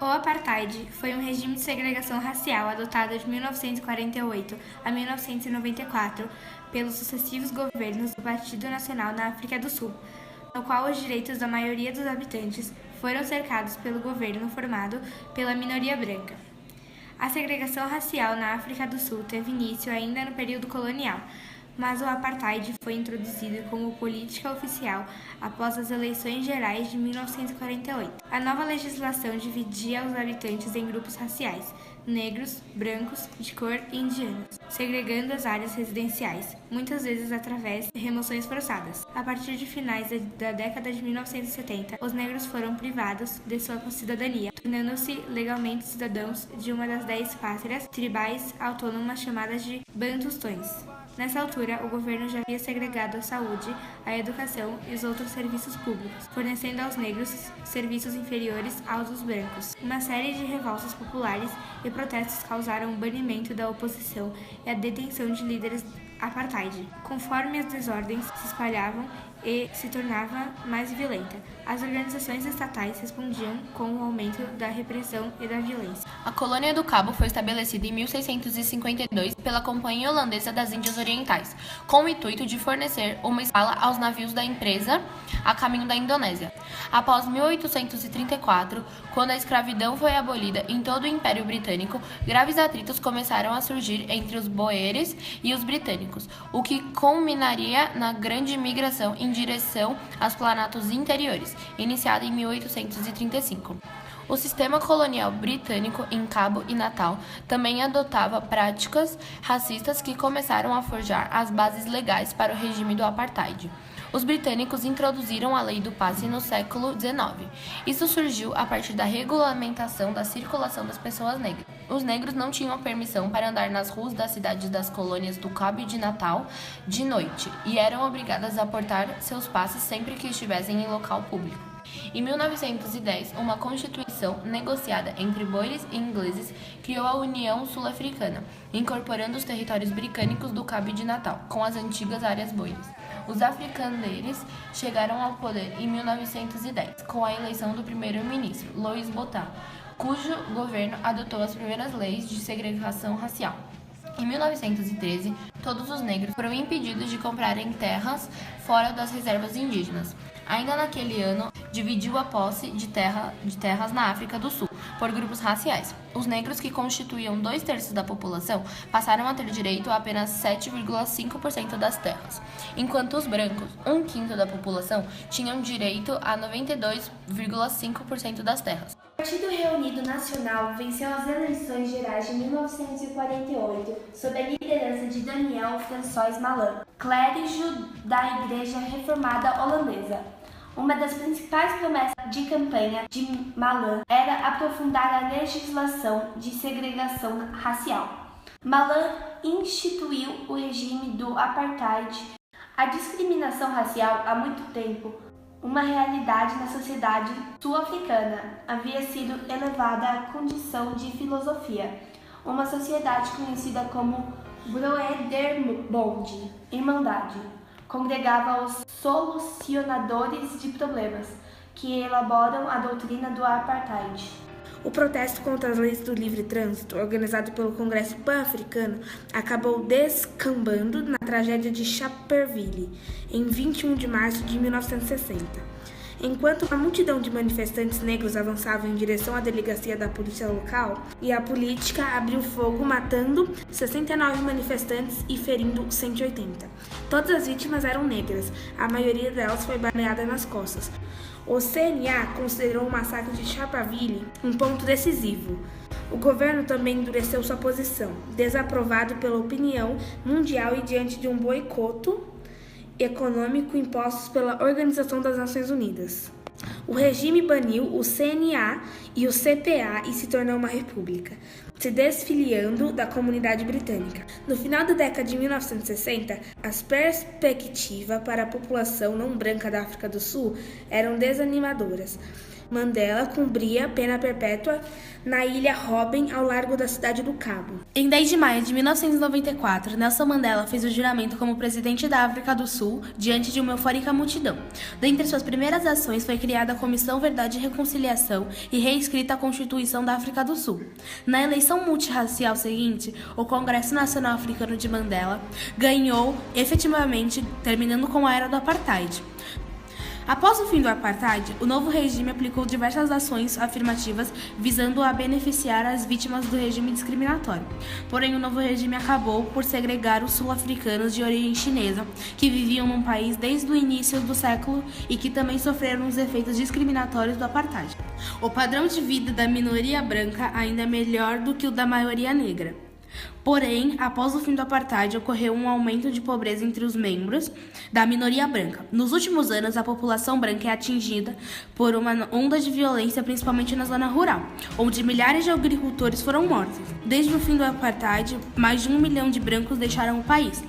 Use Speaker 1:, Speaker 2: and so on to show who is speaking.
Speaker 1: O apartheid foi um regime de segregação racial adotado de 1948 a 1994 pelos sucessivos governos do Partido Nacional na África do Sul, no qual os direitos da maioria dos habitantes foram cercados pelo governo formado pela minoria branca. A segregação racial na África do Sul teve início ainda no período colonial, mas o apartheid foi introduzido como política oficial após as eleições gerais de 1948. A nova legislação dividia os habitantes em grupos raciais, negros, brancos, de cor e indianos, segregando as áreas residenciais, muitas vezes através de remoções forçadas. A partir de finais da década de 1970, os negros foram privados de sua cidadania, tornando-se legalmente cidadãos de uma das 10 pátrias tribais autônomas chamadas de Bantustões. Nessa altura, o governo já havia segregado a saúde, a educação e os outros serviços públicos, fornecendo aos negros serviços inferiores aos dos brancos. Uma série de revoltas populares e protestos causaram o banimento da oposição e a detenção de líderes apartheid. Conforme as desordens se espalhavam e se tornava mais violenta, as organizações estatais respondiam com o aumento da repressão e da violência.
Speaker 2: A colônia do Cabo foi estabelecida em 1652 pela Companhia Holandesa das Índias Orientais, com o intuito de fornecer uma escala aos navios da empresa a caminho da Indonésia. Após 1834, quando a escravidão foi abolida em todo o Império Britânico, graves atritos começaram a surgir entre os boeres e os britânicos, o que culminaria na grande migração em direção aos planatos interiores, iniciada em 1835. O sistema colonial britânico em Cabo e Natal também adotava práticas racistas que começaram a forjar as bases legais para o regime do apartheid. Os britânicos introduziram a lei do passe no século XIX. Isso surgiu a partir da regulamentação da circulação das pessoas negras. Os negros não tinham permissão para andar nas ruas das cidades das colônias do Cabo e de Natal de noite e eram obrigadas a portar seus passes sempre que estivessem em local público. Em 1910, uma constituição negociada entre boeres e ingleses criou a União Sul-Africana, incorporando os territórios britânicos do Cabo e de Natal, com as antigas áreas boeres. Os africaneiros chegaram ao poder em 1910, com a eleição do primeiro-ministro, Louis Botha, cujo governo adotou as primeiras leis de segregação racial. Em 1913, todos os negros foram impedidos de comprarem terras fora das reservas indígenas. Ainda naquele ano, dividiu a posse de terras na África do Sul, por grupos raciais. Os negros, que constituíam 2/3 da população, passaram a ter direito a apenas 7,5% das terras, enquanto os brancos, 1/5 da população, tinham direito a 92,5% das terras.
Speaker 3: O Partido Reunido Nacional venceu as eleições gerais de 1948 sob a liderança de Daniel François Malan, clérigo da Igreja Reformada Holandesa. Uma das principais promessas de campanha de Malan era aprofundar a legislação de segregação racial. Malan instituiu o regime do apartheid. A discriminação racial, há muito tempo, uma realidade na sociedade sul-africana, havia sido elevada à condição de filosofia. Uma sociedade conhecida como Broederbond, Irmandade, congregava os solucionadores de problemas, que elaboram a doutrina do apartheid.
Speaker 1: O protesto contra as leis do livre trânsito, organizado pelo Congresso Pan-Africano, acabou descambando na tragédia de Sharpeville, em 21 de março de 1960. Enquanto uma multidão de manifestantes negros avançava em direção à delegacia da polícia local, e a polícia abriu fogo, matando 69 manifestantes e ferindo 180. Todas as vítimas eram negras, a maioria delas foi baleada nas costas. O CNA considerou o massacre de Sharpeville um ponto decisivo. O governo também endureceu sua posição, desaprovado pela opinião mundial e diante de um boicote econômico impostos pela Organização das Nações Unidas. O regime baniu o CNA e o CPA e se tornou uma república, se desfiliando da comunidade britânica. No final da década de 1960, as perspectivas para a população não branca da África do Sul eram desanimadoras.
Speaker 4: Mandela cumpria pena perpétua na ilha Robben, ao largo da cidade do Cabo.
Speaker 5: Em 10 de maio de 1994, Nelson Mandela fez o juramento como presidente da África do Sul diante de uma eufórica multidão. Dentre suas primeiras ações foi criada a Comissão Verdade e Reconciliação e reescrita a Constituição da África do Sul. Na eleição multirracial seguinte, o Congresso Nacional Africano de Mandela ganhou efetivamente, terminando com a era do Apartheid. Após o fim do Apartheid, o novo regime aplicou diversas ações afirmativas visando a beneficiar as vítimas do regime discriminatório. Porém, o novo regime acabou por segregar os sul-africanos de origem chinesa, que viviam no país desde o início do século e que também sofreram os efeitos discriminatórios do Apartheid. O padrão de vida da minoria branca ainda é melhor do que o da maioria negra. Porém, após o fim do Apartheid, ocorreu um aumento de pobreza entre os membros da minoria branca. Nos últimos anos, a população branca é atingida por uma onda de violência, principalmente na zona rural, onde milhares de agricultores foram mortos. Desde o fim do Apartheid, mais de 1 milhão de brancos deixaram o país.